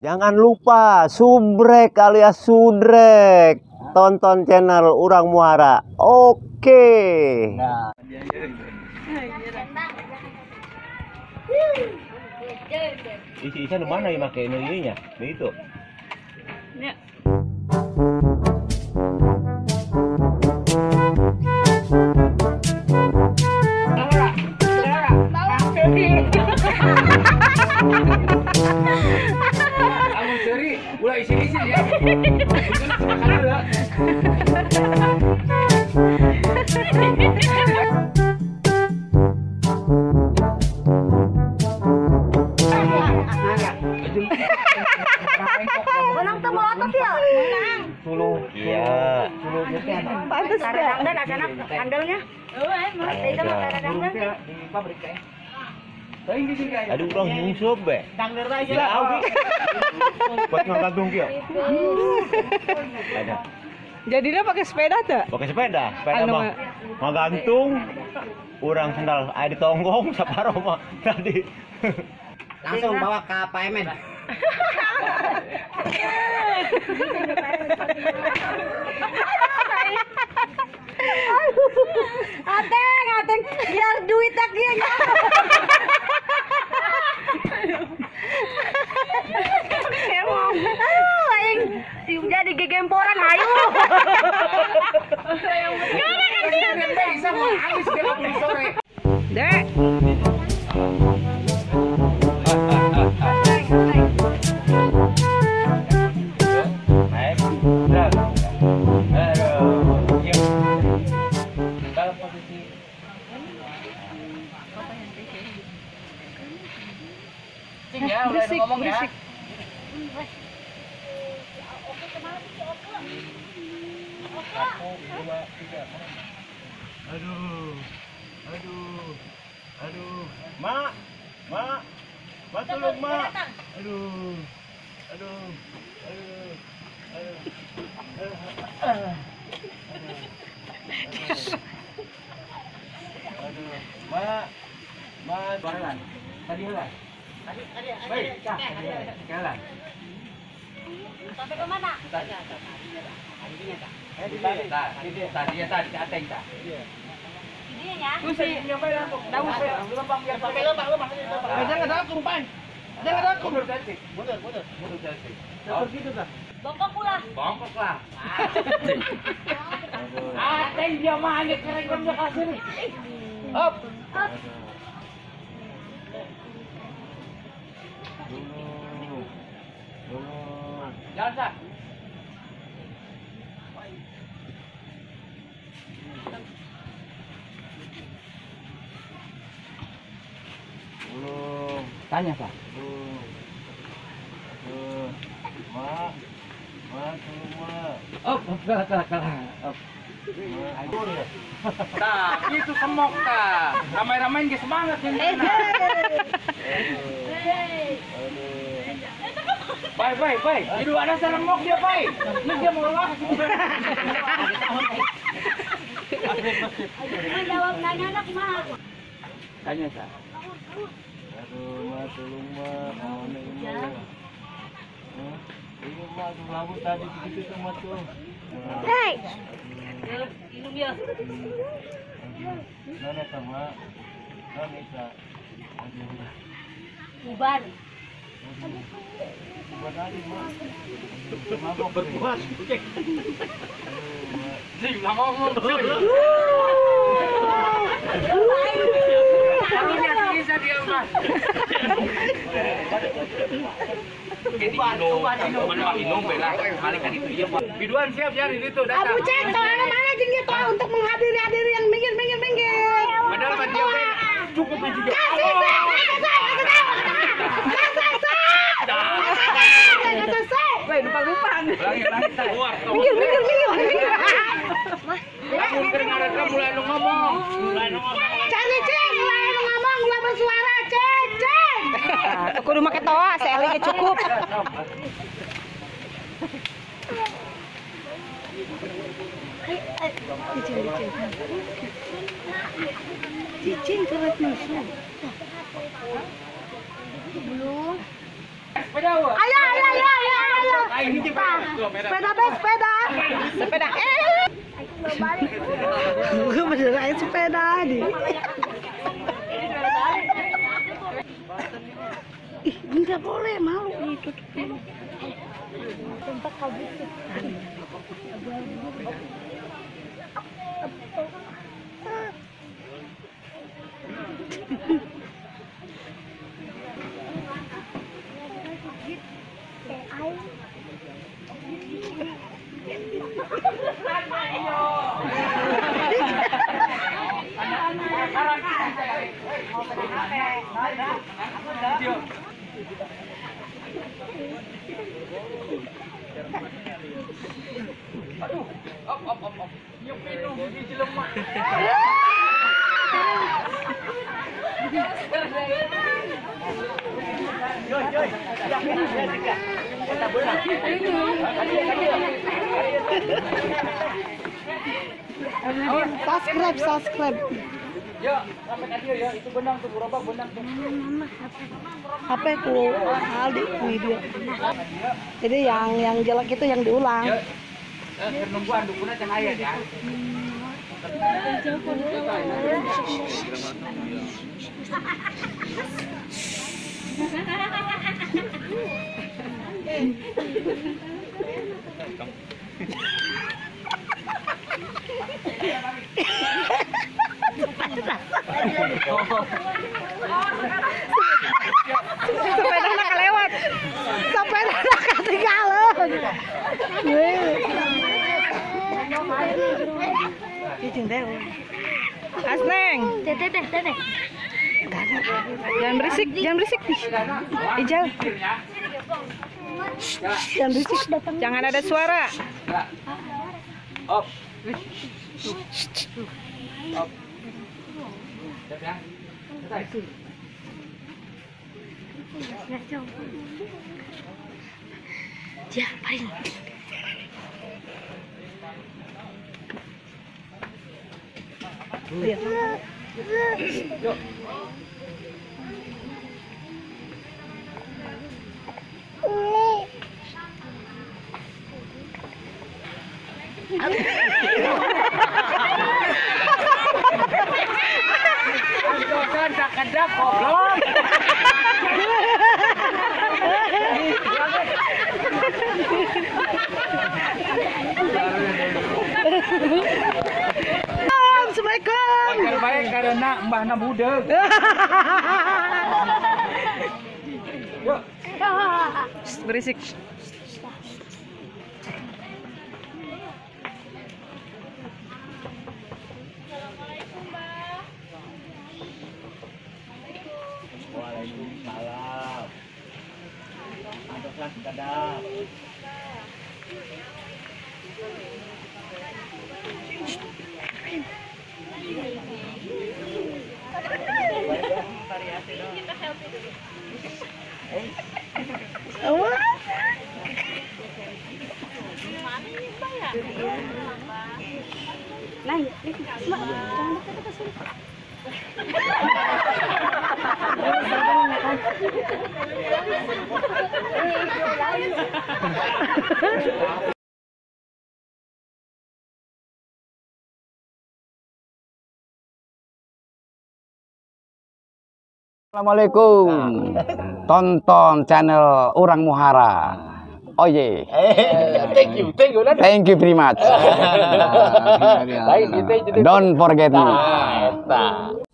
Jangan lupa subrek alias sudrek. Tonton channel Urang Muara. Oke. Nah. Isi-isian mana ya pakai ininya? Itu. Ya. Amun seri, ulah isi-isi ya. Menang temu otot ya? Menang. Sulu. Iya. Sulu gitu. Pantes kadang-kadang ada handalnya. Itu mah kadang-kadang Di pabrik kayak. Aduh orang nyungsep be. Dangder aja Ya, lah. buat ngegantung kia. Ada. Jadinya pakai sepeda tuh? Pakai sepeda Anu, mah ngagantung. Orang sendal air ditonggong saparo mah tadi. Langsung bawa ke PMN. Ateng, biar duit tak dia. Emang, aing sium jadi gegemporan ayo. Gimana kan dia? Bisa mau habis dia mau sore. Dek. Ya, udah ngomong ya. Aduh, mak, tolong mak. Aduh, mak, Barengan. Tadi lah. Baik, jalan. Sampai ke mana? Tadi tadi ateng tak. Videonya. Daun lubang. Jangan ada kumpan. Jangan ada mundur cantik. Mundur cantik. Begitu dah. Bongkok lah. Ateng dia mah hanya kerekamnya kasih nih. Up. Jalan sah. Tanya sah. Up, kalah. Up. Nah, itu semok kah. Ramai-ramai nggak semangat yang Baik. Itu ada seremok dia, baik. Ini dia mau lewat. Jawab nanya anak mah. Tanya sah. Aduh, mak, tolong mak, mana ini? Ini mak, tuh rambut tadi begitu sama tuh. Hei. Minum ya. Mana sama? Mana bisa? Bubar. Buat aja mak. Mabok berpuas. Sing lah ngomong. Bisa dia mas. Minum bela kali kan itu dia. Biduan siap ya di situ datang. Abu cek mana jeung dia tuh untuk menghadiri yang minggir. Padahal mah dia cukup juga. Weh, lupa-lupaan. Minggir. Aku kering ada mulai lu ngomong. Ceng, mulai ngomong, mulai bersuara, ceng. Aku udah make toa, seelingnya cukup. Cicing kerap musuh. Belum. Ayo. Sepeda be, sepeda. Sepeda. Gue beneran sepeda nih. Ih, nggak boleh, malu itu. Tempat kabut. Subscribe. HP ku Aldi video. Jadi yang jelek itu yang diulang. Sepeda nak kelewat. Sepeda nak ketinggalan. Asneng. Teteh. Jangan berisik. Ijal. Yang berisik. Jangan ada suara. Ya, paling. Assalamualaikum. Wajar baik karena mbahna budeg. Berisik. Waalaikumsalam. Antoslah kadang. Nah, Assalamualaikum. Tonton channel Orang Muhara. Oh yeah. Thank you. Thank you very much. Don't forget me. Eta.